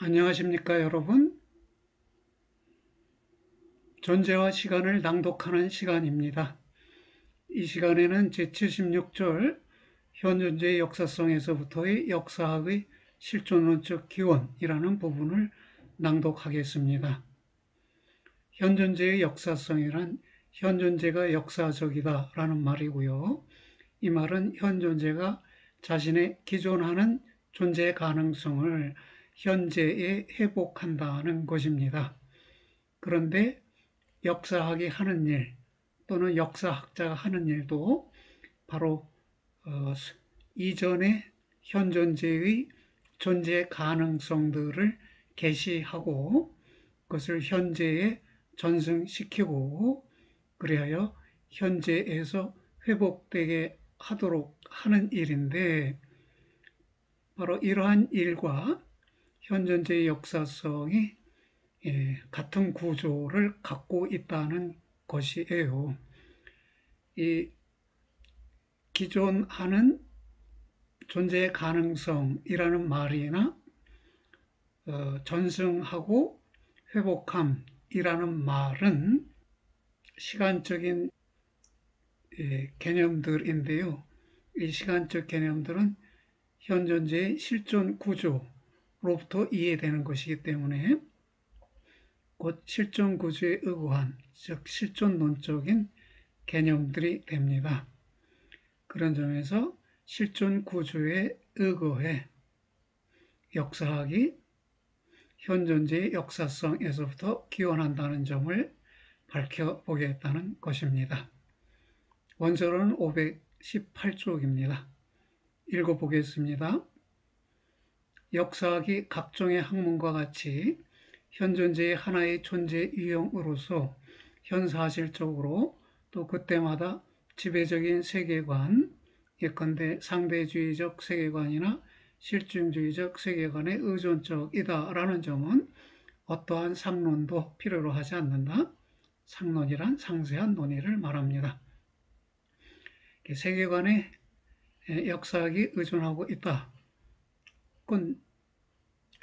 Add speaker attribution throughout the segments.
Speaker 1: 안녕하십니까, 여러분? 존재와 시간을 낭독하는 시간입니다. 이 시간에는 제76절 현존재의 역사성에서부터의 역사학의 실존론적 기원이라는 부분을 낭독하겠습니다. 현존재의 역사성이란 현존재가 역사적이다 라는 말이고요. 이 말은 현존재가 자신의 기존하는 존재 가능성을 현재에 회복한다는 것입니다. 그런데 역사학이 하는 일 또는 역사학자가 하는 일도 바로 이전의 현존재의 존재 가능성들을 계시하고 그것을 현재에 전승시키고 그리하여 현재에서 회복되게 하도록 하는 일인데 바로 이러한 일과 현존재의 역사성이 같은 구조를 갖고 있다는 것이에요. 이 기존하는 존재의 가능성이라는 말이나 전승하고 회복함이라는 말은 시간적인 개념들인데요. 이 시간적 개념들은 현존재의 실존 구조로부터 이해되는 것이기 때문에 곧 실존 구조에 의거한, 즉 실존론적인 개념들이 됩니다. 그런 점에서 실존 구조에 의거해 역사학이 현존재의 역사성에서부터 기원한다는 점을 밝혀보겠다는 것입니다. 원서로는 518쪽입니다. 읽어보겠습니다. 역사학이 각종의 학문과 같이 현존재의 하나의 존재 유형으로서 현사실적으로 또 그때마다 지배적인 세계관, 예컨대 상대주의적 세계관이나 실증주의적 세계관에 의존적이다라는 점은 어떠한 상론도 필요로 하지 않는다. 상론이란 상세한 논의를 말합니다. 세계관에 역사학이 의존하고 있다. 그건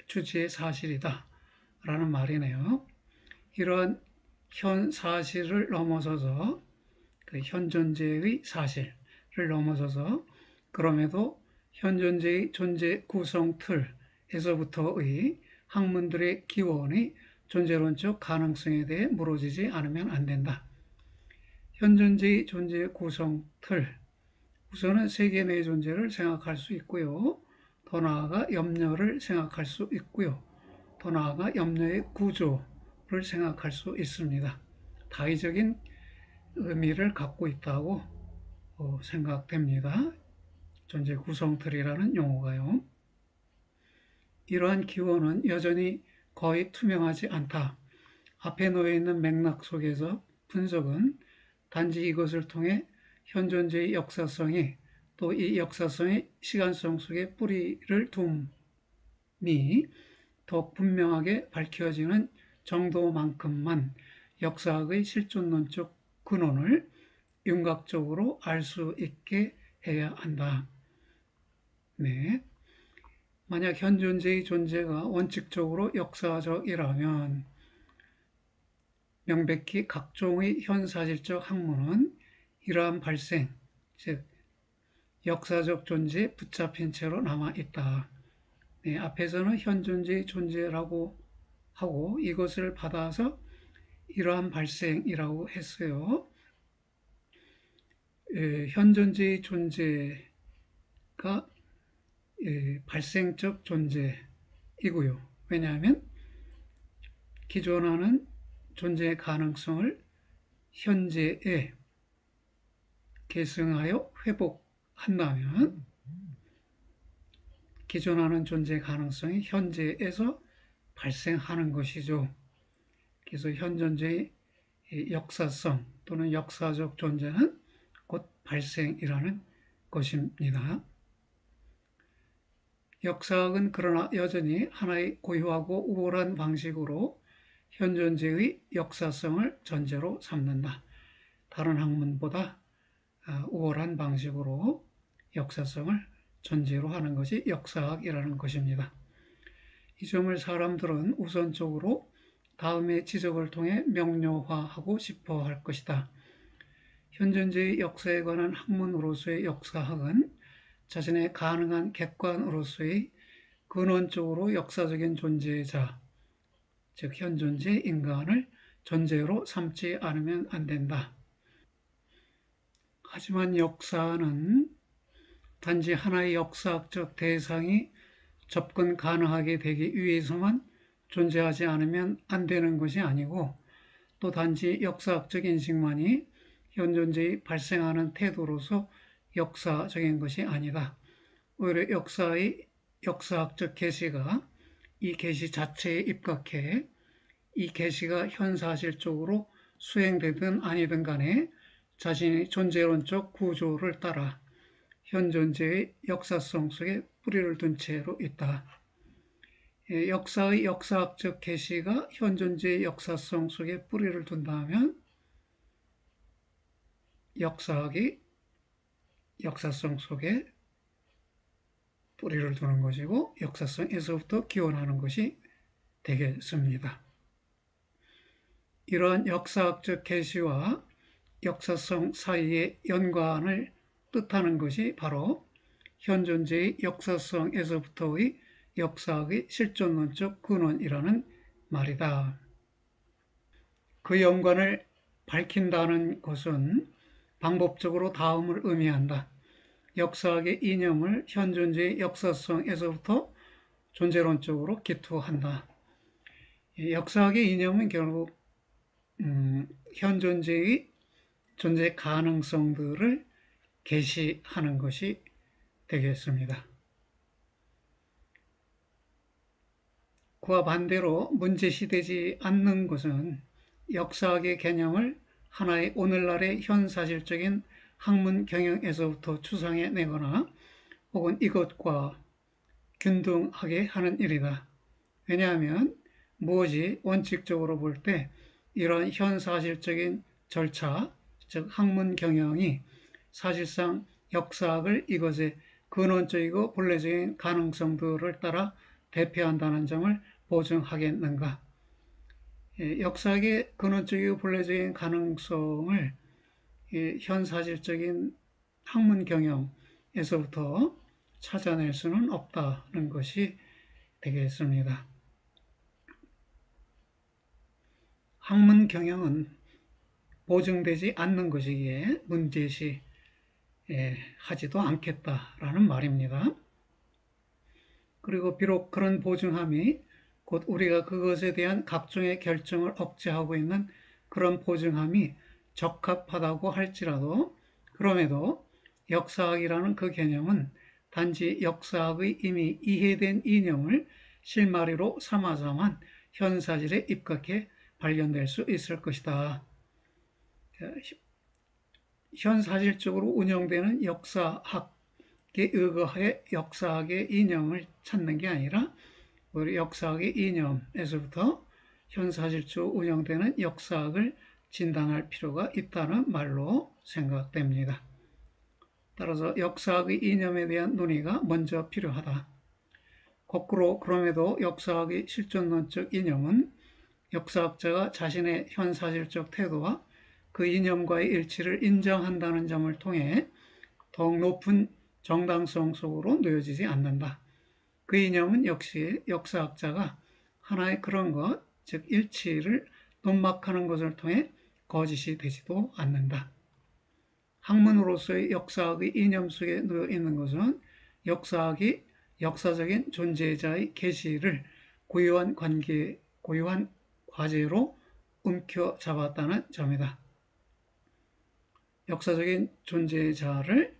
Speaker 1: 주지의 사실이다. 라는 말이네요. 이러한 현 사실을 넘어서서 그 현존재의 사실을 넘어서서 그럼에도 현존재의 존재 구성 틀에서부터의 학문들의 기원이 존재론적 가능성에 대해 물어지지 않으면 안 된다. 현존재의 존재 구성 틀, 우선은 세계 내 존재를 생각할 수 있고요. 더 나아가 염려를 생각할 수 있고요. 더 나아가 염려의 구조를 생각할 수 있습니다. 다의적인 의미를 갖고 있다고 생각됩니다. 존재 구성틀이라는 용어가요. 이러한 기원은 여전히 거의 투명하지 않다. 앞에 놓여 있는 맥락 속에서 분석은 단지 이것을 통해 현존재의 역사성이 또 이 역사성의 시간성 속에 뿌리를 둠이 더 분명하게 밝혀지는 정도만큼만 역사학의 실존론적 근원을 윤곽적으로 알 수 있게 해야 한다. 네. 만약 현존재의 존재가 원칙적으로 역사적이라면 명백히 각종의 현사실적 학문은 이러한 발생, 즉 역사적 존재에 붙잡힌 채로 남아있다. 네, 앞에서는 현존재의 존재라고 하고 이것을 받아서 이러한 발생이라고 했어요. 현존재의 존재가 발생적 존재이고요. 왜냐하면 기존하는 존재의 가능성을 현재에 계승하여 회복한다면 기존하는 존재 가능성이 현재에서 발생하는 것이죠. 그래서 현존재의 역사성 또는 역사적 존재는 곧 발생이라는 것입니다. 역사학은 그러나 여전히 하나의 고유하고 우월한 방식으로 현존재의 역사성을 전제로 삼는다. 다른 학문보다 우월한 방식으로 역사성을 전제로 하는 것이 역사학이라는 것입니다. 이 점을 사람들은 우선적으로 다음의 지적을 통해 명료화하고 싶어 할 것이다. 현존주의 역사에 관한 학문으로서의 역사학은 자신의 가능한 객관으로서의 근원적으로 역사적인 존재자, 즉 현존재 인간을 존재로 삼지 않으면 안 된다. 하지만 역사는 단지 하나의 역사학적 대상이 접근 가능하게 되기 위해서만 존재하지 않으면 안 되는 것이 아니고, 또 단지 역사학적 인식만이 현존재의 발생하는 태도로서 역사적인 것이 아니다. 오히려 역사의 역사학적 계시가 이 계시 자체에 입각해 이 계시가 현사실적으로 수행되든 아니든 간에 자신의 존재론적 구조를 따라 현존재의 역사성 속에 뿌리를 둔 채로 있다. 역사의 역사학적 계시가 현존재의 역사성 속에 뿌리를 둔다면 역사학이 역사성 속에 뿌리를 두는 것이고 역사성에서부터 기원하는 것이 되겠습니다. 이러한 역사학적 계시와 역사성 사이의 연관을 뜻하는 것이 바로 현존재의 역사성에서부터의 역사학의 실존론적 근원이라는 말이다. 그 연관을 밝힌다는 것은 방법적으로 다음을 의미한다. 역사학의 이념을 현존재의 역사성에서부터 존재론적으로 기투한다. 역사학의 이념은 결국 현존재의 존재 가능성들을 계시하는 것이 되겠습니다. 그와 반대로 문제시되지 않는 것은 역사학의 개념을 하나의 오늘날의 현사실적인 학문 경영에서부터 추상해내거나 혹은 이것과 균등하게 하는 일이다. 왜냐하면 무엇이 원칙적으로 볼 때 이러한 현사실적인 절차, 즉 학문 경영이 사실상 역사학을 이것의 근원적이고 본래적인 가능성들을 따라 대표한다는 점을 보증하겠는가. 역사학의 근원적이고 본래적인 가능성을 현사실적인 학문 경영에서부터 찾아낼 수는 없다는 것이 되겠습니다. 학문 경영은 보증되지 않는 것이기에 문제시 하지도 않겠다라는 말입니다. 그리고 비록 그런 보증함이 곧 우리가 그것에 대한 각종의 결정을 억제하고 있는 그런 보증함이 적합하다고 할지라도, 그럼에도 역사학이라는 그 개념은 단지 역사학의 이미 이해된 이념을 실마리로 삼아서만 현사실에 입각해 발견될 수 있을 것이다. 현사실적으로 운영되는 역사학에 의거하여 역사학의 이념을 찾는 게 아니라 우리 역사학의 이념에서부터 현사실적으로 운영되는 역사학을 진단할 필요가 있다는 말로 생각됩니다. 따라서 역사학의 이념에 대한 논의가 먼저 필요하다. 거꾸로 그럼에도 역사학의 실존론적 이념은 역사학자가 자신의 현사실적 태도와 그 이념과의 일치를 인정한다는 점을 통해 더욱 높은 정당성 속으로 놓여지지 않는다. 그 이념은 역시 역사학자가 하나의 그런 것, 즉 일치를 논막하는 것을 통해 거짓이 되지도 않는다. 학문으로서의 역사학의 이념 속에 놓여 있는 것은 역사학이 역사적인 존재자의 계시를 고유한 과제로 움켜잡았다는 점이다. 역사적인 존재자를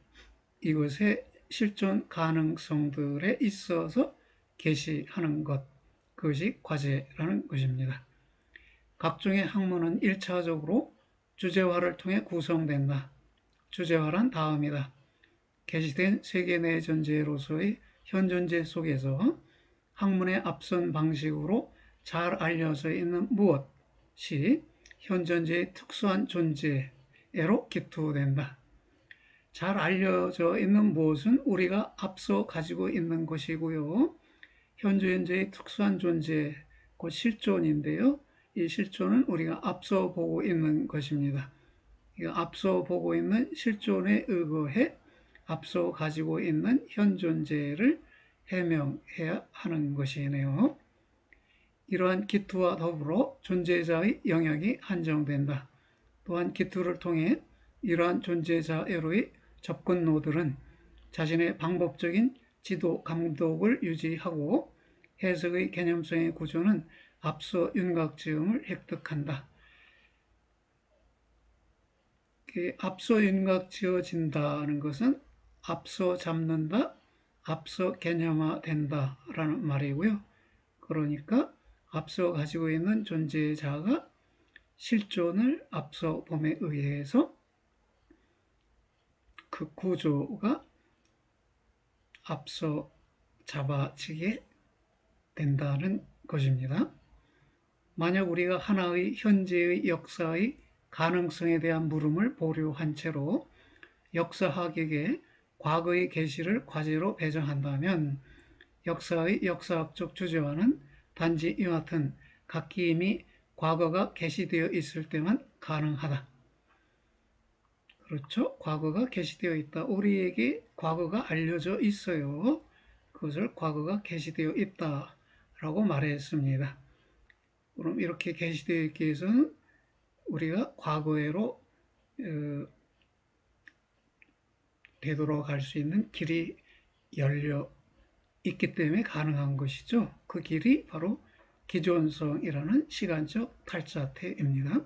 Speaker 1: 이것의 실존 가능성들에 있어서 계시하는 것, 그것이 과제라는 것입니다. 각종의 학문은 1차적으로 주제화를 통해 구성된다. 주제화란 다음이다. 계시된 세계 내 존재로서의 현존재 속에서 학문의 앞선 방식으로 잘 알려져 있는 무엇이 현존재의 특수한 존재로 기투된다. 잘 알려져 있는 무엇은 우리가 앞서 가지고 있는 것이고요. 현존제의 특수한 존재, 곧 실존인데요. 이 실존은 우리가 앞서 보고 있는 것입니다. 앞서 보고 있는 실존에 의거해 앞서 가지고 있는 현존재를 해명해야 하는 것이네요. 이러한 기투와 더불어 존재자의 영역이 한정된다. 또한 기투를 통해 이러한 존재자애로의 접근노들은 자신의 방법적인 지도 감독을 유지하고 해석의 개념성의 구조는 앞서 윤곽지음을 획득한다. 앞서 윤곽 지어진다는 것은 앞서 잡는다, 앞서 개념화된다 라는 말이고요. 그러니까 앞서 가지고 있는 존재자가 실존을 앞서 봄에 의해서 그 구조가 앞서 잡아지게 된다는 것입니다. 만약 우리가 하나의 현재의 역사의 가능성에 대한 물음을 보류한 채로 역사학에게 과거의 계시를 과제로 배정한다면 역사의 역사학적 주제와는 단지 이와 같은 각기 이미 과거가 계시되어 있을 때만 가능하다. 그렇죠? 과거가 계시되어 있다. 우리에게 과거가 알려져 있어요. 그것을 과거가 계시되어 있다라고 말했습니다. 그럼 이렇게 계시되어 있기 위해서는 우리가 과거로 되돌아갈 수 있는 길이 열려 있기 때문에 가능한 것이죠. 그 길이 바로 기존성이라는 시간적 탈자태입니다.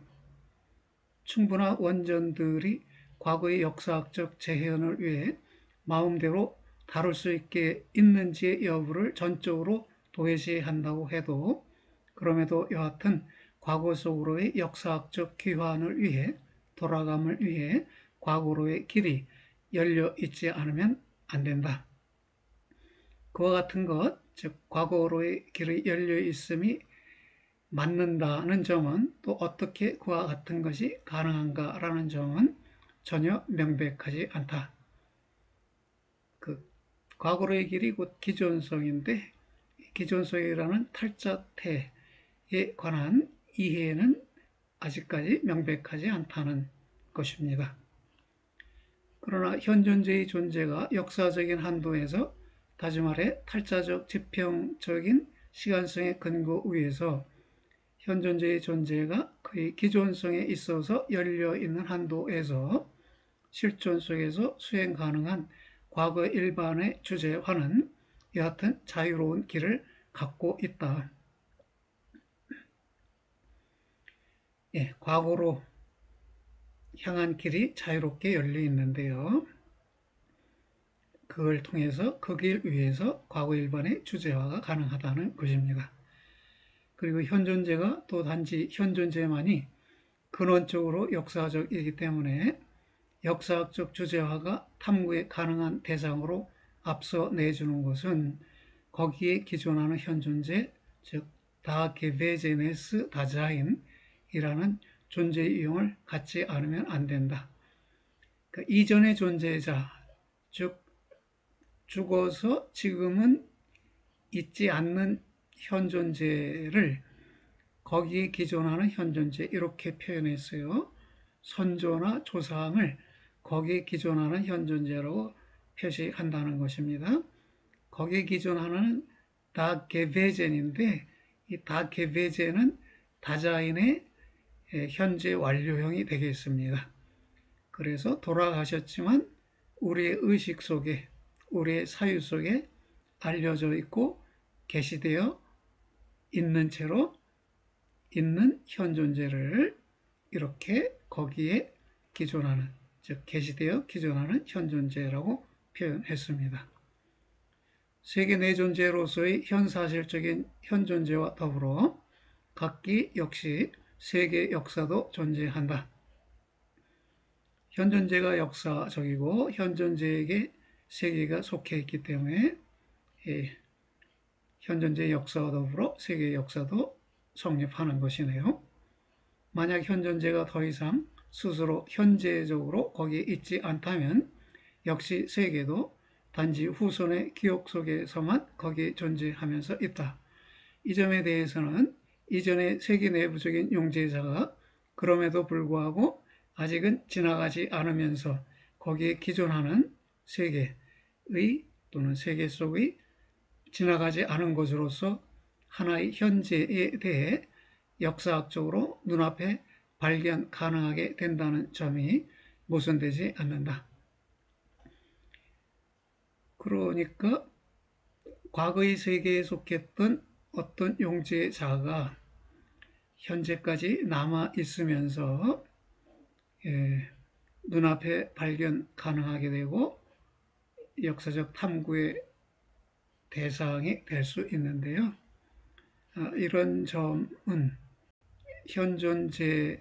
Speaker 1: 충분한 원전들이 과거의 역사학적 재현을 위해 마음대로 다룰 수 있게 있는지의 여부를 전적으로 도외시한다고 해도 그럼에도 여하튼 과거 속으로의 역사학적 귀환을 위해 돌아감을 위해 과거로의 길이 열려 있지 않으면 안 된다. 그와 같은 것, 즉 과거로의 길이 열려 있음이 맞는다는 점은 또 어떻게 그와 같은 것이 가능한가라는 점은 전혀 명백하지 않다. 그 과거로의 길이 곧 기존성인데 기존성이라는 탈자태에 관한 이해는 아직까지 명백하지 않다는 것입니다. 그러나 현존재의 존재가 역사적인 한도에서 다시 말해 탈자적 지평적인 시간성의 근거 위에서 현존재의 존재가 그의 기존성에 있어서 열려있는 한도에서 실존 속에서 수행 가능한 과거 일반의 주제와는 여하튼 자유로운 길을 갖고 있다. 과거로 향한 길이 자유롭게 열려 있는데요. 그걸 통해서 그 길 위에서 과거 일반의 주제화가 가능하다는 것입니다. 그리고 현존재가 또 단지 현존재만이 근원적으로 역사적이기 때문에 역사학적 주제화가 탐구에 가능한 대상으로 앞서 내주는 것은 거기에 기존하는 현존재, 즉 다게베제네스 다자인이라는 존재 유형을 갖지 않으면 안 된다. 그러니까 이전의 존재자, 즉 죽어서 지금은 있지 않는 현존재를 거기에 기존하는 현존재 이렇게 표현했어요. 선조나 조상을 거기에 기존하는 현존재라고 표시한다는 것입니다. 거기에 기존하는 다게베젠인데 이 다게베젠은 다자인의 현재 완료형이 되겠습니다. 그래서 돌아가셨지만 우리의 의식 속에 우리의 사유 속에 알려져 있고 계시되어 있는 채로 있는 현존재를 이렇게 거기에 기존하는, 즉 계시되어 기존하는 현존재라고 표현했습니다. 세계 내존재로서의 현사실적인 현존재와 더불어 각기 역시 세계 역사도 존재한다. 현존재가 역사적이고 현존재에게 세계가 속해 있기 때문에 현존재의 역사와 더불어 세계의 역사도 성립하는 것이네요. 만약 현존재가 더 이상 스스로 현재적으로 거기에 있지 않다면 역시 세계도 단지 후손의 기억 속에서만 거기 존재하면서 있다. 이 점에 대해서는 이전의 세계 내부적인 용제자가 그럼에도 불구하고 아직은 지나가지 않으면서 거기에 기존하는 세계의 또는 세계 속의 지나가지 않은 것으로서 하나의 현재에 대해 역사학적으로 눈앞에 발견 가능하게 된다는 점이 모순되지 않는다. 그러니까 과거의 세계에 속했던 어떤 용제자가 현재까지 남아 있으면서 눈앞에 발견 가능하게 되고 역사적 탐구의 대상이 될 수 있는데요. 이런 점은 현존재가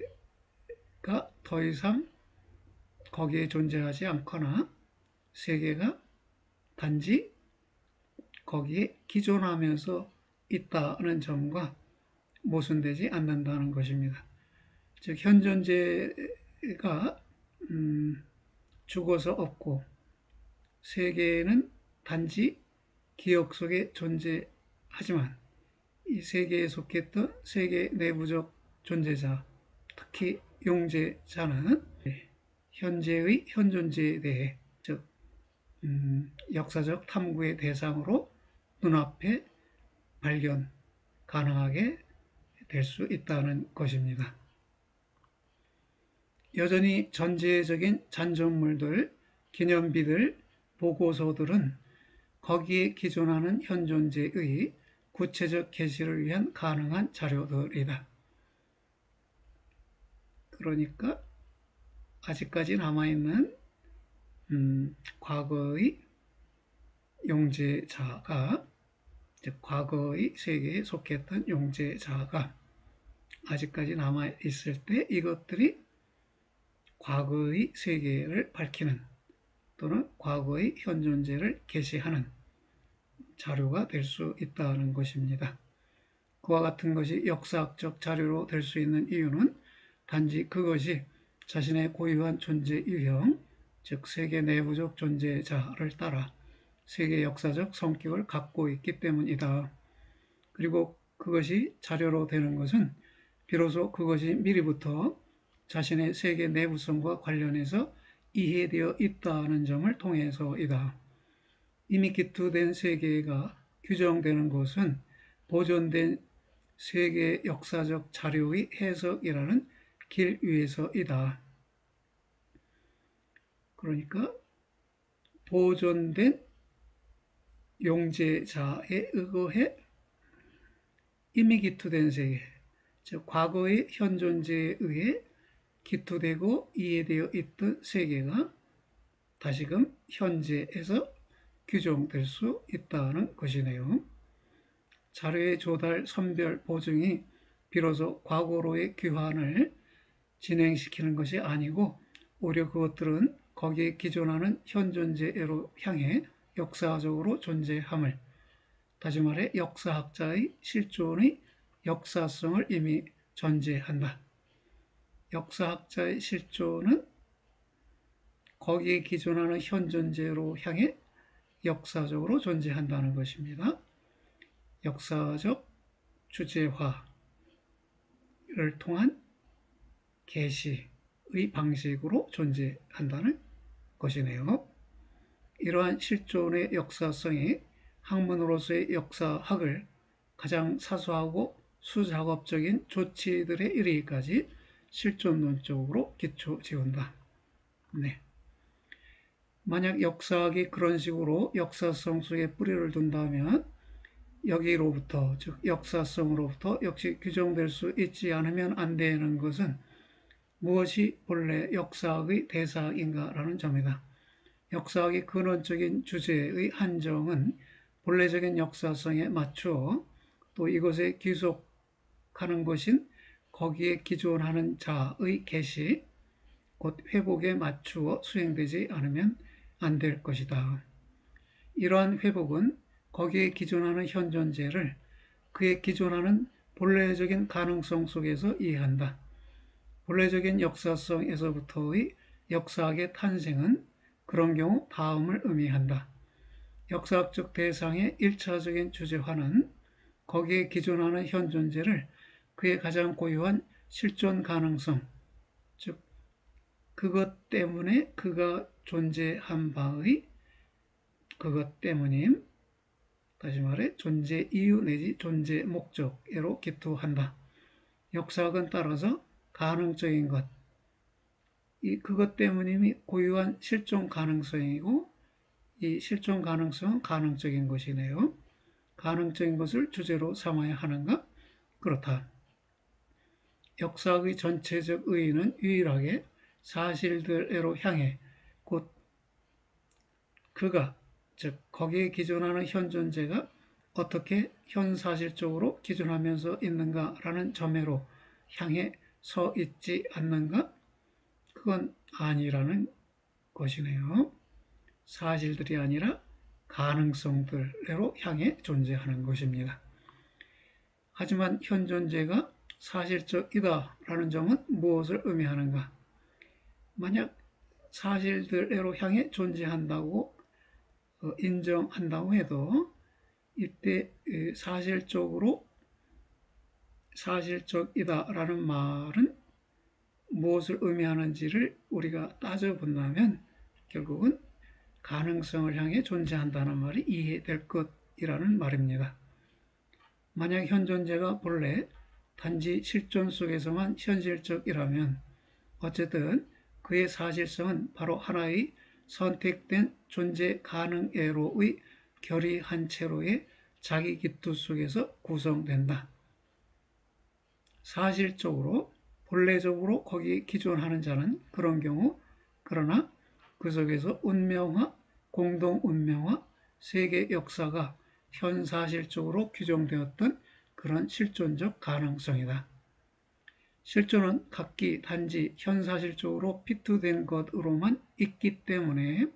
Speaker 1: 더 이상 거기에 존재하지 않거나 세계가 단지 거기에 기존하면서 있다는 점과 모순되지 않는다는 것입니다. 즉 현존재가 죽어서 없고 세계는 단지 기억 속에 존재하지만 이 세계에 속했던 세계 내부적 존재자, 특히 용제자는 현재의 현존재에 대해 즉 역사적 탐구의 대상으로 눈앞에 발견 가능하게 될 수 있다는 것입니다. 여전히 전제적인 잔존물들, 기념비들, 보고서들은 거기에 기존하는 현존재의 구체적 계시를 위한 가능한 자료들이다. 그러니까 아직까지 남아있는 과거의 용제자가 즉 과거의 세계에 속했던 용제자가 아직까지 남아있을 때 이것들이 과거의 세계를 밝히는 또는 과거의 현존재를 계시하는 자료가 될 수 있다는 것입니다. 그와 같은 것이 역사학적 자료로 될 수 있는 이유는 단지 그것이 자신의 고유한 존재 유형, 즉 세계 내부적 존재자를 따라 세계 역사적 성격을 갖고 있기 때문이다. 그리고 그것이 자료로 되는 것은 비로소 그것이 미리부터 자신의 세계 내부성과 관련해서 이해되어 있다는 점을 통해서이다. 이미 기투된 세계가 규정되는 것은 보존된 세계 역사적 자료의 해석이라는 길 위에서이다. 그러니까 보존된 용제자에 의거해 이미 기투된 세계, 즉 과거의 현존재에 의해 기투되고 이해되어 있던 세계가 다시금 현재에서 규정될 수 있다는 것이네요. 자료의 조달, 선별, 보증이 비로소 과거로의 귀환을 진행시키는 것이 아니고 오히려 그것들은 거기에 기존하는 현존재로 향해 역사적으로 존재함을, 다시 말해 역사학자의 실존의 역사성을 이미 전제한다. 역사학자의 실존은 거기에 기존하는 현존재로 향해 역사적으로 존재한다는 것입니다. 역사적 주제화를 통한 계시의 방식으로 존재한다는 것이네요. 이러한 실존의 역사성이 학문으로서의 역사학을 가장 사소하고 수작업적인 조치들에 이르기까지 실존론적으로 기초 지운다. 네. 만약 역사학이 그런 식으로 역사성 속에 뿌리를 둔다면 여기로부터, 즉 역사성으로부터 역시 규정될 수 있지 않으면 안 되는 것은 무엇이 본래 역사학의 대상인가라는 점이다. 역사학의 근원적인 주제의 한정은 본래적인 역사성에 맞추어 또 이것에 귀속하는 것인 거기에 기존하는 자의 계시, 곧 회복에 맞추어 수행되지 않으면 안 될 것이다. 이러한 회복은 거기에 기존하는 현존재를 그의 기존하는 본래적인 가능성 속에서 이해한다. 본래적인 역사성에서부터의 역사학의 탄생은 그런 경우 다음을 의미한다. 역사학적 대상의 1차적인 주제화는 거기에 기존하는 현 존재를 그의 가장 고유한 실존 가능성, 즉 그것 때문에 그가 존재한 바의 그것 때문임, 다시 말해 존재 이유 내지 존재 목적으로 기투한다. 역사학은 따라서 가능적인 것, 이 그것 때문임이 고유한 실존 가능성이고 이 실존 가능성은 가능적인 것이네요. 가능적인 것을 주제로 삼아야 하는가? 그렇다. 역사학의 전체적 의의는 유일하게 사실들로 향해 곧 그가, 즉 거기에 기존하는 현 존재가 어떻게 현사실적으로 기존하면서 있는가라는 점으로 향해 서 있지 않는가? 그건 아니라는 것이네요. 사실들이 아니라 가능성들로 향해 존재하는 것입니다. 하지만 현 존재가 사실적이다라는 점은 무엇을 의미하는가? 만약 사실들로 향해 존재한다고 인정한다고 해도 이때 사실적이다라는 말은 무엇을 의미하는지를 우리가 따져본다면 결국은 가능성을 향해 존재한다는 말이 이해될 것이라는 말입니다. 만약 현 존재가 본래 단지 실존 속에서만 현실적이라면 어쨌든 그의 사실성은 바로 하나의 선택된 존재 가능애로의 결의 한 채로의 자기 기투 속에서 구성된다. 사실적으로 본래적으로 거기에 기존하는 자는 그런 경우, 그러나 그 속에서 운명화, 공동 운명화, 세계 역사가 현사실적으로 규정되었던 그런 실존적 가능성이다. 실존은 각기 단지 현사실적으로 피투된 것으로만 있기 때문에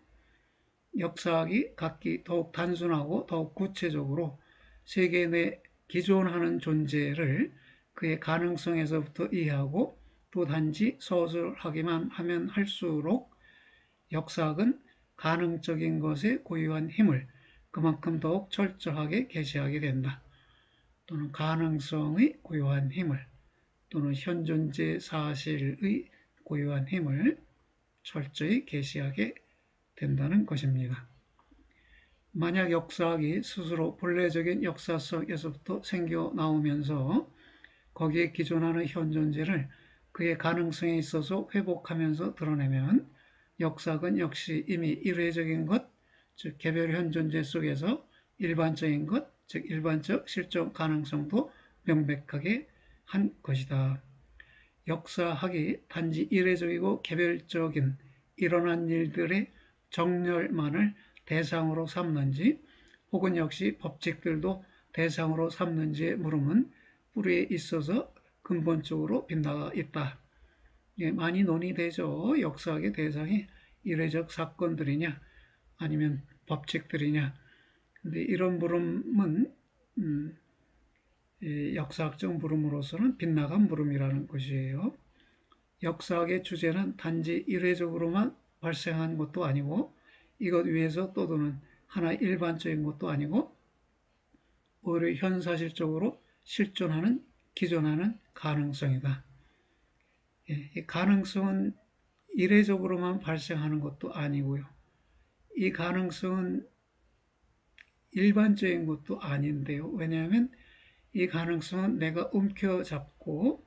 Speaker 1: 역사학이 각기 더욱 단순하고 더욱 구체적으로 세계 내 기존하는 존재를 그의 가능성에서부터 이해하고 또 단지 서술하기만 하면 할수록 역사학은 가능적인 것에 고유한 힘을 그만큼 더욱 철저하게 계시하게 된다. 또는 가능성의 고유한 힘을 또는 현존재 사실의 고유한 힘을 철저히 계시하게 된다는 것입니다. 만약 역사학이 스스로 본래적인 역사성에서부터 생겨나오면서 거기에 기존하는 현 존재를 그의 가능성에 있어서 회복하면서 드러내면 역사학은 역시 이미 일회적인 것, 즉 개별 현 존재 속에서 일반적인 것, 즉 일반적 실존 가능성도 명백하게 한 것이다. 역사학이 단지 일회적이고 개별적인 일어난 일들의 정렬만을 대상으로 삼는지 혹은 역시 법칙들도 대상으로 삼는지의 물음은 뿌리에 있어서 근본적으로 빗나가 있다. 많이 논의되죠. 역사학의 대상이 일회적 사건들이냐 아니면 법칙들이냐. 근데 이런 물음은 역사학적 물음으로서는 빗나간 물음이라는 것이에요. 역사학의 주제는 단지 일회적으로만 발생한 것도 아니고 이것 위에서 떠도는 하나의 일반적인 것도 아니고 오히려 현사실적으로 실존하는 기존하는 가능성이다. 이 가능성은 일회적으로만 발생하는 것도 아니고요. 이 가능성은 일반적인 것도 아닌데요. 왜냐하면 이 가능성은 내가 움켜잡고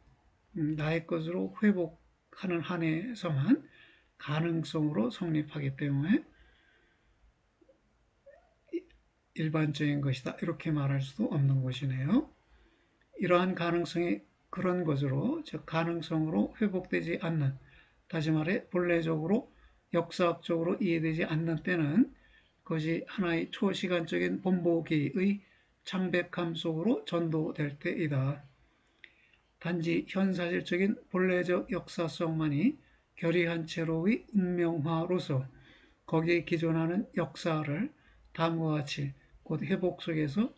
Speaker 1: 나의 것으로 회복하는 한에서만 가능성으로 성립하기 때문에 일반적인 것이다. 이렇게 말할 수도 없는 것이네요. 이러한 가능성이 그런 것으로, 즉 가능성으로 회복되지 않는, 다시 말해 본래적으로 역사학적으로 이해되지 않는 때는 그것이 하나의 초시간적인 본보기의 창백함 속으로 전도될 때이다. 단지 현사실적인 본래적 역사성만이 결의한 채로의 운명화로서 거기에 기존하는 역사를 다음과 같이 곧 회복 속에서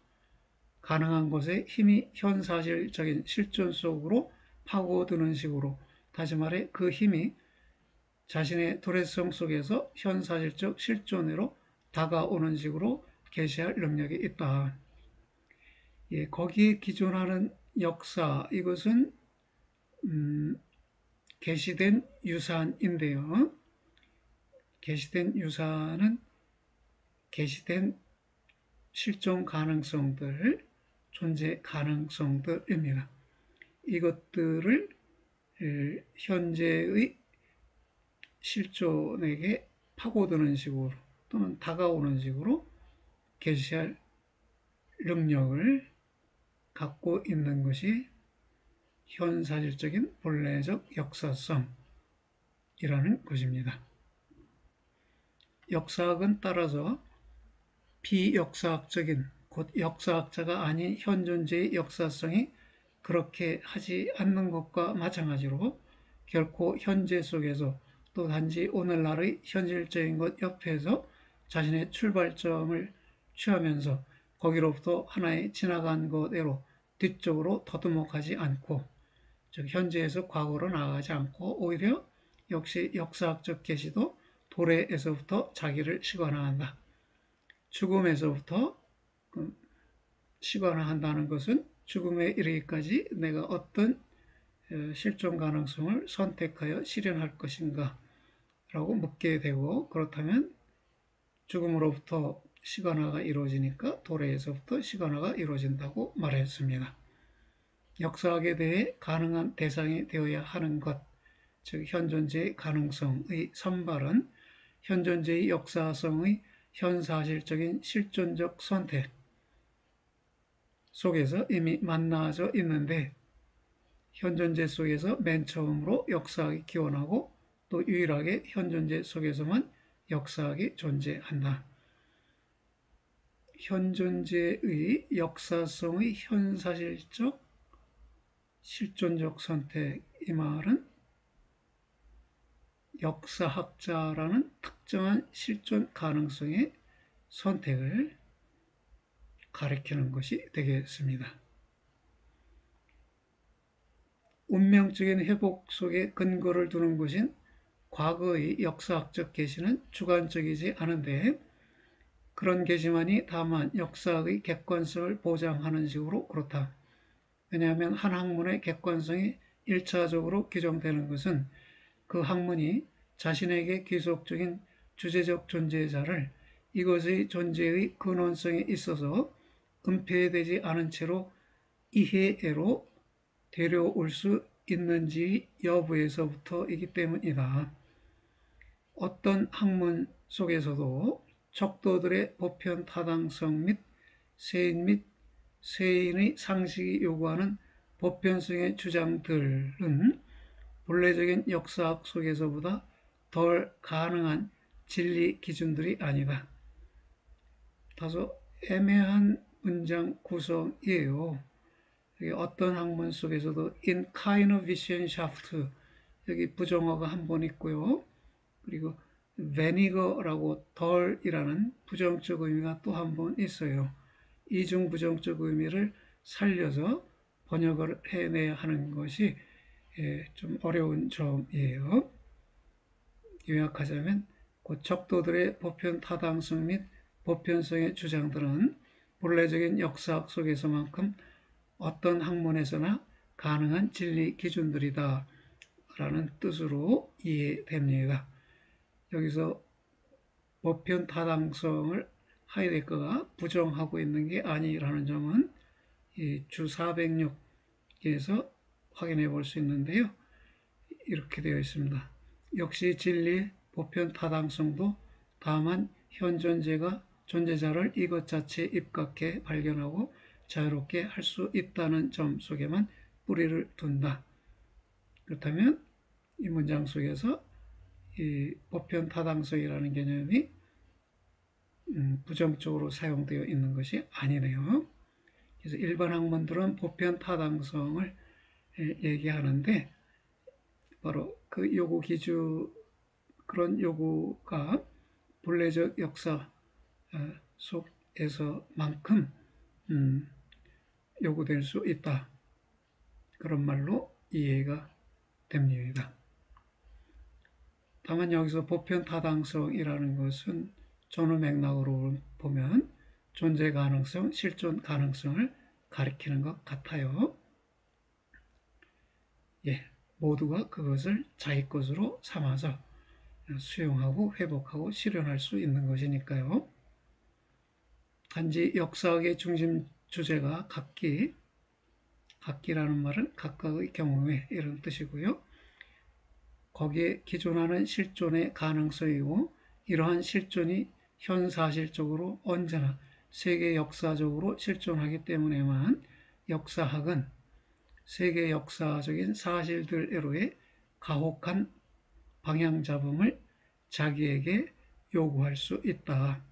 Speaker 1: 가능한 것에 힘이 현사실적인 실존 속으로 파고드는 식으로, 다시 말해 그 힘이 자신의 도래성 속에서 현사실적 실존으로 다가오는 식으로 계시할 능력이 있다. 예, 거기에 기존하는 역사, 이것은 계시된 유산인데요. 계시된 유산은 계시된 실존 가능성들, 존재 가능성들입니다. 이것들을 현재의 실존에게 파고드는 식으로 또는 다가오는 식으로 계시할 능력을 갖고 있는 것이 현사실적인 본래적 역사성이라는 것입니다. 역사학은 따라서 비역사학적인, 곧 역사학자가 아닌 현존재의 역사성이 그렇게 하지 않는 것과 마찬가지로 결코 현재 속에서 또 단지 오늘날의 현실적인 것 옆에서 자신의 출발점을 취하면서 거기로부터 하나의 지나간 것대로 뒤쪽으로 더듬어가지 않고, 즉 현재에서 과거로 나아가지 않고 오히려 역시 역사학적 계시도 도래에서부터 자기를 시관화한다. 죽음에서부터 시관화한다는 것은 죽음에 이르기까지 내가 어떤 실존 가능성을 선택하여 실현할 것인가 라고 묻게 되고, 그렇다면 죽음으로부터 시관화가 이루어지니까 도래에서부터 시관화가 이루어진다고 말했습니다. 역사학에 대해 가능한 대상이 되어야 하는 것, 즉 현존재의 가능성의 선발은 현존재의 역사성의 현사실적인 실존적 선택 속에서 이미 만나져 있는데, 현존재 속에서 맨 처음으로 역사학이 기원하고 또 유일하게 현존재 속에서만 역사학이 존재한다. 현존재의 역사성의 현사실적 실존적 선택, 이 말은 역사학자라는 특정한 실존 가능성의 선택을 가리키는 것이 되겠습니다. 운명적인 회복 속에 근거를 두는 것인 과거의 역사학적 계시는 주관적이지 않은데, 그런 계시만이 다만 역사학의 객관성을 보장하는 식으로 그렇다. 왜냐하면 한 학문의 객관성이 1차적으로 규정되는 것은 그 학문이 자신에게 귀속적인 주제적 존재자를 이것의 존재의 근원성에 있어서 은폐되지 않은 채로 이해애로 데려올 수 있는지 여부에서부터이기 때문이다. 어떤 학문 속에서도 척도들의 보편 타당성 및 세인 및 세인의 상식이 요구하는 보편성의 주장들은 본래적인 역사학 속에서보다 덜 가능한 진리 기준들이 아니다. 다소 애매한 문장 구성이에요. 어떤 학문 속에서도 in keine Wissenschaft, 여기 부정어가 한 번 있고요. 그리고 weniger라고 덜이라는 부정적 의미가 또 한 번 있어요. 이중 부정적 의미를 살려서 번역을 해내야 하는 것이 좀 어려운 점이에요. 요약하자면 그 적도들의 보편 타당성 및 보편성의 주장들은 본래적인 역사학 속에서만큼 어떤 학문에서나 가능한 진리 기준들이다 라는 뜻으로 이해됩니다. 여기서 보편 타당성을 하이데거가 부정하고 있는 게 아니라는 점은 주 406에서 확인해 볼 수 있는데요. 이렇게 되어 있습니다. 역시 진리의 보편 타당성도 다만 현존재가 존재자를 이것 자체에 입각해 발견하고 자유롭게 할 수 있다는 점 속에만 뿌리를 둔다. 그렇다면 이 문장 속에서 이 보편 타당성이라는 개념이 부정적으로 사용되어 있는 것이 아니네요. 그래서 일반 학문들은 보편 타당성을 얘기하는데, 바로 그 요구 기준, 그런 요구가 본래적 역사 속에서만큼 요구될 수 있다. 그런 말로 이해가 됩니다. 다만 여기서 보편 타당성이라는 것은 전후 맥락으로 보면 존재 가능성, 실존 가능성을 가리키는 것 같아요. 예, 모두가 그것을 자기 것으로 삼아서 수용하고 회복하고 실현할 수 있는 것이니까요. 단지 역사학의 중심 주제가 각기라는 말은 각각의 경우에 이런 뜻이고요. 거기에 기존하는 실존의 가능성이고 이러한 실존이 현사실적으로 언제나 세계 역사적으로 실존하기 때문에만 역사학은 세계 역사적인 사실들에로의 가혹한 방향 잡음을 자기에게 요구할 수 있다.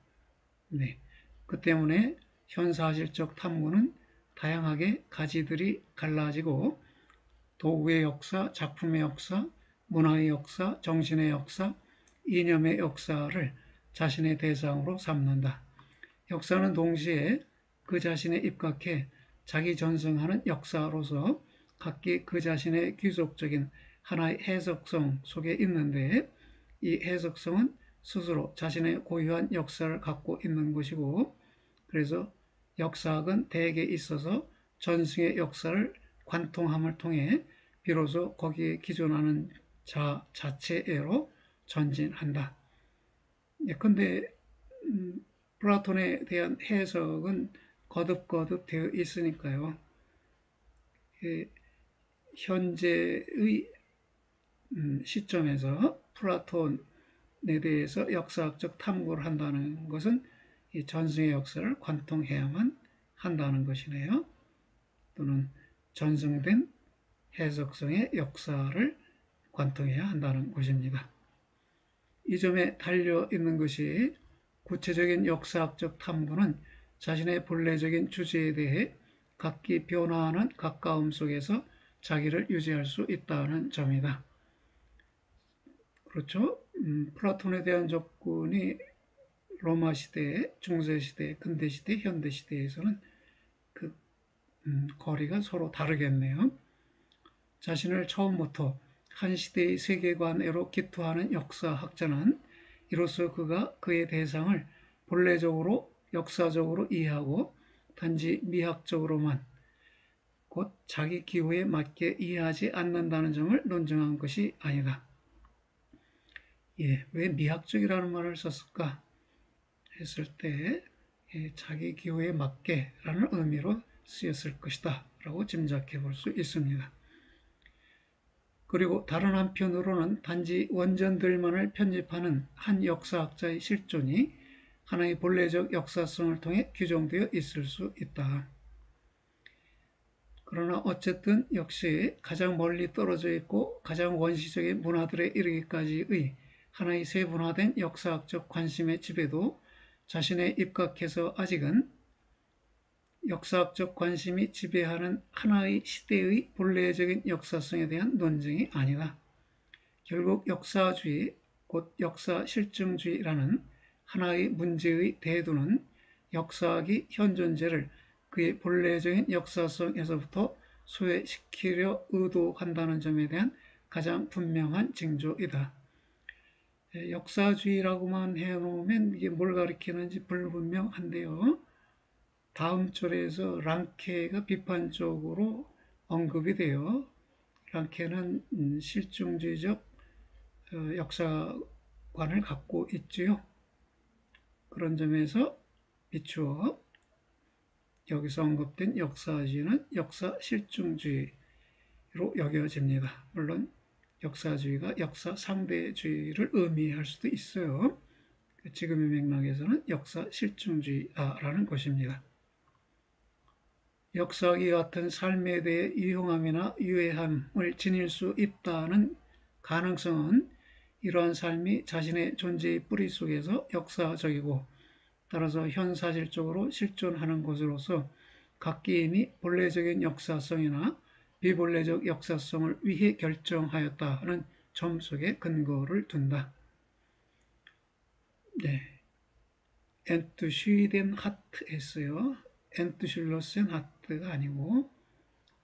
Speaker 1: 네. 그 때문에 현사실적 탐구는 다양하게 가지들이 갈라지고 도구의 역사, 작품의 역사, 문화의 역사, 정신의 역사, 이념의 역사를 자신의 대상으로 삼는다. 역사는 동시에 그 자신에 입각해 자기 전승하는 역사로서 각기 그 자신의 귀속적인 하나의 해석성 속에 있는데 이 해석성은 스스로 자신의 고유한 역사를 갖고 있는 것이고 그래서 역사학은 대개 있어서 전승의 역사를 관통함을 통해 비로소 거기에 기존하는 자 자체로 전진한다. 예컨대 플라톤에 대한 해석은 거듭거듭 되어 있으니까요. 현재의 시점에서 플라톤에 대해서 역사학적 탐구를 한다는 것은 이 전승의 역사를 관통해야만 한다는 것이네요. 또는 전승된 해석성의 역사를 관통해야 한다는 것입니다. 이 점에 달려 있는 것이 구체적인 역사학적 탐구는 자신의 본래적인 주제에 대해 각기 변화하는 가까움 속에서 자기를 유지할 수 있다는 점이다. 그렇죠? 플라톤에 대한 접근이 로마 시대, 중세 시대, 근대 시대, 현대 시대에서는 그 거리가 서로 다르겠네요. 자신을 처음부터 한 시대의 세계관으로 기투하는 역사학자는 이로써 그가 그의 대상을 본래적으로 역사적으로 이해하고 단지 미학적으로만 곧 자기 기호에 맞게 이해하지 않는다는 점을 논증한 것이 아니다. 예, 왜 미학적이라는 말을 썼을까 했을 때 자기 기호에 맞게 라는 의미로 쓰였을 것이다 라고 짐작해 볼 수 있습니다. 그리고 다른 한편으로는 단지 원전들만을 편집하는 한 역사학자의 실존이 하나의 본래적 역사성을 통해 규정되어 있을 수 있다. 그러나 어쨌든 역시 가장 멀리 떨어져 있고 가장 원시적인 문화들에 이르기까지의 하나의 세분화된 역사학적 관심의 지배도 자신에 입각해서 아직은 역사학적 관심이 지배하는 하나의 시대의 본래적인 역사성에 대한 논증이 아니다. 결국 역사주의, 곧 역사실증주의라는 하나의 문제의 대두는 역사학이 현 존재를 그의 본래적인 역사성에서부터 소외시키려 의도한다는 점에 대한 가장 분명한 징조이다. 역사주의라고만 해놓으면 이게 뭘 가리키는지 불분명한데요. 다음 절에서 랑케가 비판적으로 언급이 돼요. 랑케는 실증주의적 역사관을 갖고 있지요. 그런 점에서 비추어 여기서 언급된 역사주의는 역사실증주의로 여겨집니다. 물론 역사주의가 역사상대주의를 의미할 수도 있어요. 지금의 맥락에서는 역사실증주의라는 것입니다. 역사학이 같은 삶에 대해 유용함이나 유해함을 지닐 수 있다는 가능성은 이러한 삶이 자신의 존재의 뿌리 속에서 역사적이고 따라서 현사실적으로 실존하는 것으로서 각 개인이 본래적인 역사성이나 비본래적 역사성을 위해 결정하였다는 점 속에 근거를 둔다. 네, 엔투슈이덴 하트 했어요. 엔투슐러센 하트가 아니고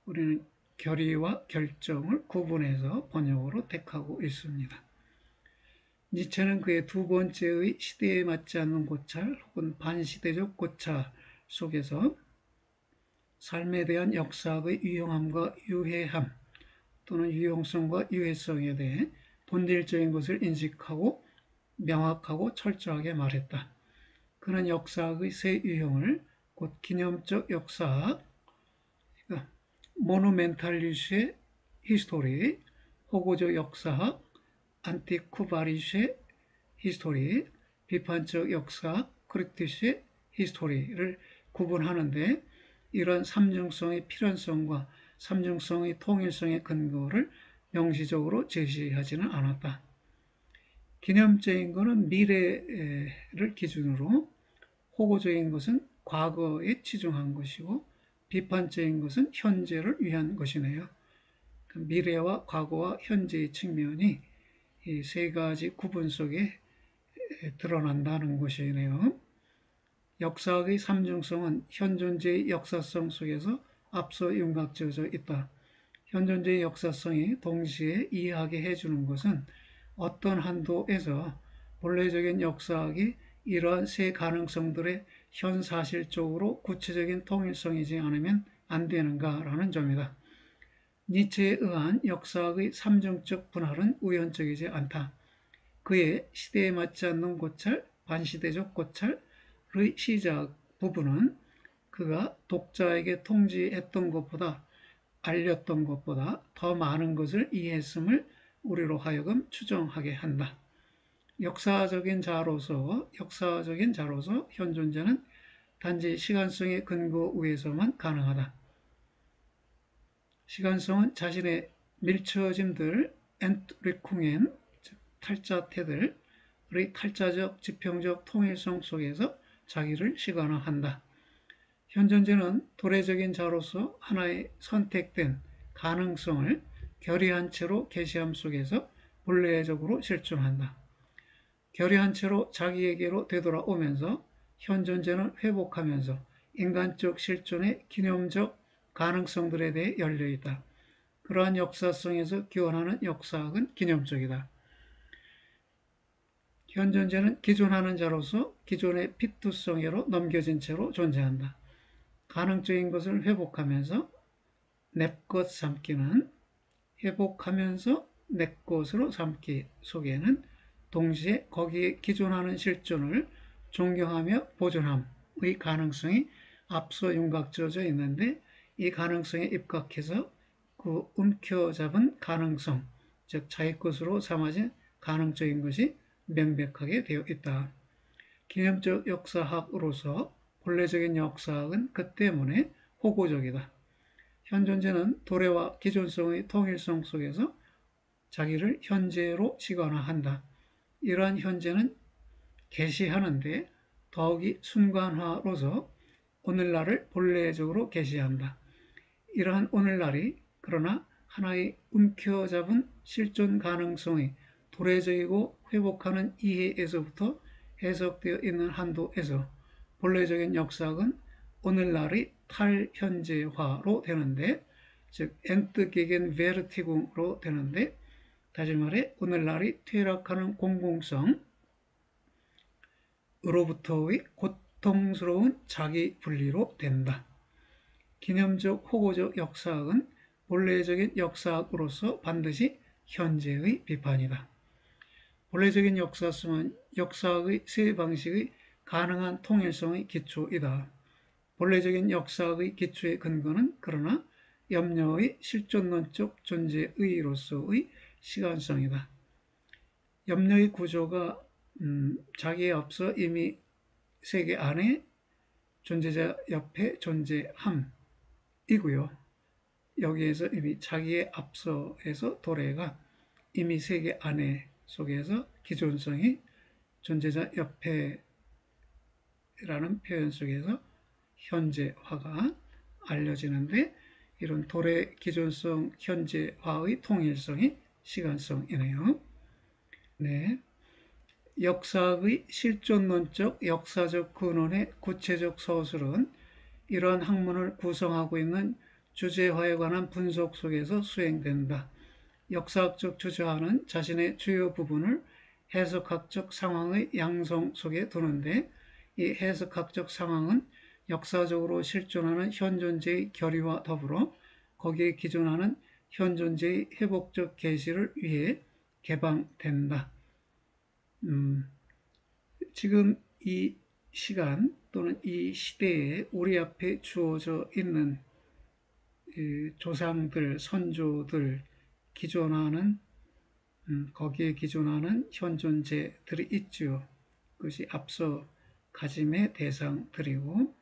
Speaker 1: 우리는 결의와 결정을 구분해서 번역으로 택하고 있습니다. 니체는 그의 두 번째의 시대에 맞지 않는 고찰 혹은 반시대적 고찰 속에서 삶에 대한 역사학의 유용함과 유해함 또는 유용성과 유해성에 대해 본질적인 것을 인식하고 명확하고 철저하게 말했다. 그는 역사학의 세 유형을 곧 기념적 역사학, 모누멘탈리슈의 히스토리, 호구적 역사학, 안티쿠바리슈의 히스토리, 비판적 역사학, 크리티슈의 히스토리를 구분하는데 이런 삼중성의 필연성과 삼중성의 통일성의 근거를 명시적으로 제시하지는 않았다. 기념적인 것은 미래를 기준으로, 호구적인 것은 과거에 치중한 것이고 비판적인 것은 현재를 위한 것이네요. 미래와 과거와 현재의 측면이 이 세 가지 구분 속에 드러난다는 것이네요. 역사학의 삼중성은 현존재의 역사성 속에서 앞서 윤곽지어져 있다. 현존재의 역사성이 동시에 이해하게 해주는 것은 어떤 한도에서 본래적인 역사학이 이러한 세 가능성들의 현사실적으로 구체적인 통일성이지 않으면 안 되는가라는 점이다. 니체에 의한 역사학의 삼중적 분할은 우연적이지 않다. 그의 시대에 맞지 않는 고찰, 반시대적 고찰의 시작 부분은 그가 독자에게 통지했던 것보다 알렸던 것보다 더 많은 것을 이해했음을 우리로 하여금 추정하게 한다. 역사적인 자로서 현존재는 단지 시간성의 근거 위에서만 가능하다. 시간성은 자신의 밀처짐들 엔트리쿵엔 탈자태들의 탈자적 지평적 통일성 속에서 자기를 시간화한다. 현존재는 도래적인 자로서 하나의 선택된 가능성을 결의한 채로 계시함 속에서 본래적으로 실존한다. 결의한 채로 자기에게로 되돌아오면서 현존재는 회복하면서 인간적 실존의 기념적 가능성들에 대해 열려있다. 그러한 역사성에서 기원하는 역사학은 기념적이다. 현존재는 기존하는 자로서 기존의 피투성애로 넘겨진 채로 존재한다. 가능적인 것을 회복하면서 내것 삼기는 회복하면서 내 것으로 삼기 속에는 동시에 거기에 기존하는 실존을 존경하며 보존함의 가능성이 앞서 윤곽지어져 있는데 이 가능성에 입각해서 그 움켜잡은 가능성, 즉 자기 것으로 삼아진 가능적인 것이 명백하게 되어 있다. 기념적 역사학으로서 본래적인 역사학은 그 때문에 호구적이다. 현존재는 도래와 기존성의 통일성 속에서 자기를 현재로 시간화한다. 이러한 현재는 계시하는데 더욱이 순간화로서 오늘날을 본래적으로 계시한다. 이러한 오늘날이 그러나 하나의 움켜잡은 실존 가능성의 도래적이고 회복하는 이해에서부터 해석되어 있는 한도에서 본래적인 역사학은 오늘날의 탈현재화로 되는데, 즉 엔트게겐베르티궁으로 되는데, 다시 말해 오늘날이 퇴락하는 공공성으로부터의 고통스러운 자기 분리로 된다. 기념적 호구적 역사학은 본래적인 역사학으로서 반드시 현재의 비판이다. 본래적인 역사성은 역사학의 세 방식의 가능한 통일성의 기초이다. 본래적인 역사학의 기초의 근거는 그러나 염려의 실존론적 존재의로서의 시간성이다. 염려의 구조가 자기에 앞서 이미 세계 안에 존재자 옆에 존재함이고요. 여기에서 이미 자기의 앞서에서 도래가 이미 세계 안에 속에서 기존성이 존재자 옆에라는 표현 속에서 현재화가 알려지는데, 이런 도래 기존성 현재화의 통일성이 시간성이네요. 네. 역사학의 실존론적 역사적 근원의 구체적 서술은 이러한 학문을 구성하고 있는 주제화에 관한 분석 속에서 수행된다. 역사학적 주제화는 자신의 주요 부분을 해석학적 상황의 양성 속에 두는데, 이 해석학적 상황은 역사적으로 실존하는 현존재의 결의와 더불어 거기에 기존하는 현존재의 회복적 계시를 위해 개방된다. 지금 이 시간 또는 이 시대에 우리 앞에 주어져 있는 조상들, 선조들, 기존하는 거기에 기존하는 현존재들이 있죠. 그것이 앞서 가짐의 대상들이고,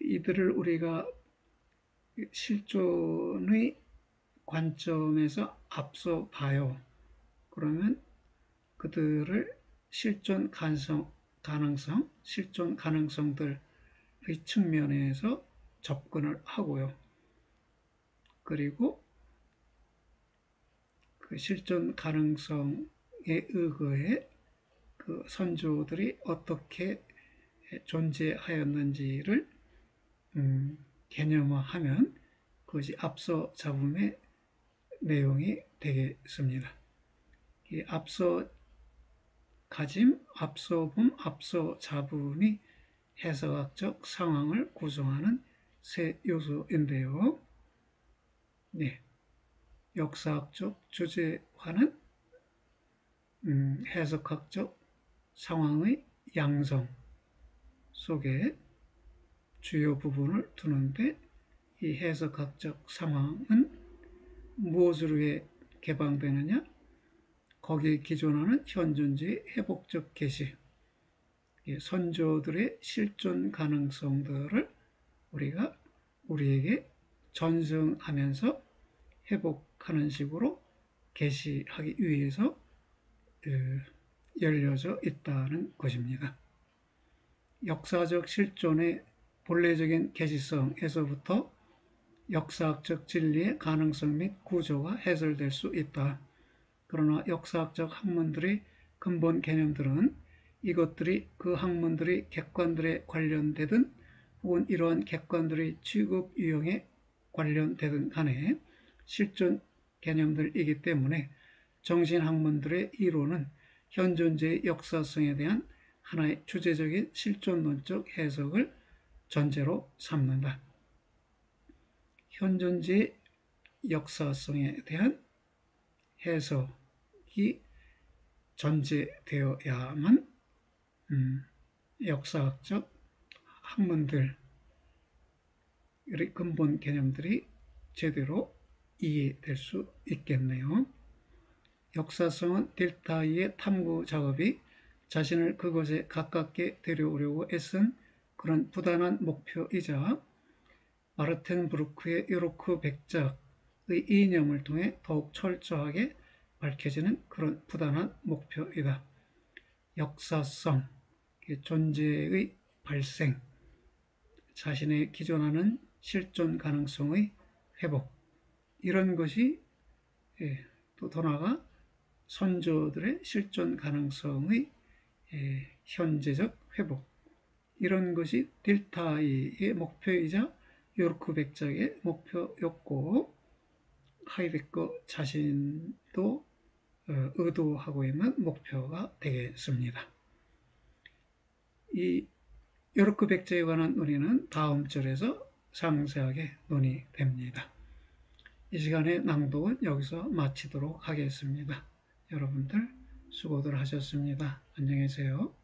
Speaker 1: 이들을 우리가 실존의 관점에서 앞서 봐요. 그러면 그들을 실존 가능성, 실존 가능성들의 측면에서 접근을 하고요. 그리고 그 실존 가능성에 의거해 그 선조들이 어떻게 존재하였는지를 개념화하면 그것이 앞서 잡음의 내용이 되겠습니다. 이 앞서 가짐, 앞서 봄, 앞서 잡음이 해석학적 상황을 구성하는 세 요소인데요. 네, 역사학적 주제화는 해석학적 상황의 양성 속에 주요 부분을 두는데, 이 해석학적 상황은 무엇으로 해 개방되느냐? 거기에 기존하는 현존재의 회복적 계시, 선조들의 실존 가능성들을 우리가 우리에게 전승하면서 회복하는 식으로 계시하기 위해서 열려져 있다는 것입니다. 역사적 실존의 본래적인 계시성에서부터 역사학적 진리의 가능성 및 구조가 해설될 수 있다. 그러나 역사학적 학문들의 근본 개념들은 이것들이 그 학문들의 객관들에 관련되든 혹은 이러한 객관들의 취급 유형에 관련되든 간에 실존 개념들이기 때문에 정신학문들의 이론은 현존재의 역사성에 대한 하나의 주제적인 실존론적 해석을 전제로 삼는다. 현존재의 역사성에 대한 해석이 전제되어야만 역사학적 학문들의 근본 개념들이 제대로 이해될 수 있겠네요. 역사성은 딜타이의 탐구 작업이 자신을 그것에 가깝게 데려오려고 애쓴 그런 부단한 목표이자 마르텐부르크의 요르크 백작의 이념을 통해 더욱 철저하게 밝혀지는 그런 부단한 목표이다. 역사성, 존재의 발생, 자신의 기존하는 실존 가능성의 회복, 이런 것이 또 더 나아가 선조들의 실존 가능성의 현재적 회복, 이런 것이 딜타이의 목표이자 요르크 백작의 목표였고, 하이데거 자신도 의도하고 있는 목표가 되겠습니다. 이 요르크 백작에 관한 논의는 다음 절에서 상세하게 논의됩니다. 이 시간의 낭독은 여기서 마치도록 하겠습니다. 여러분들 수고들 하셨습니다. 안녕히 계세요.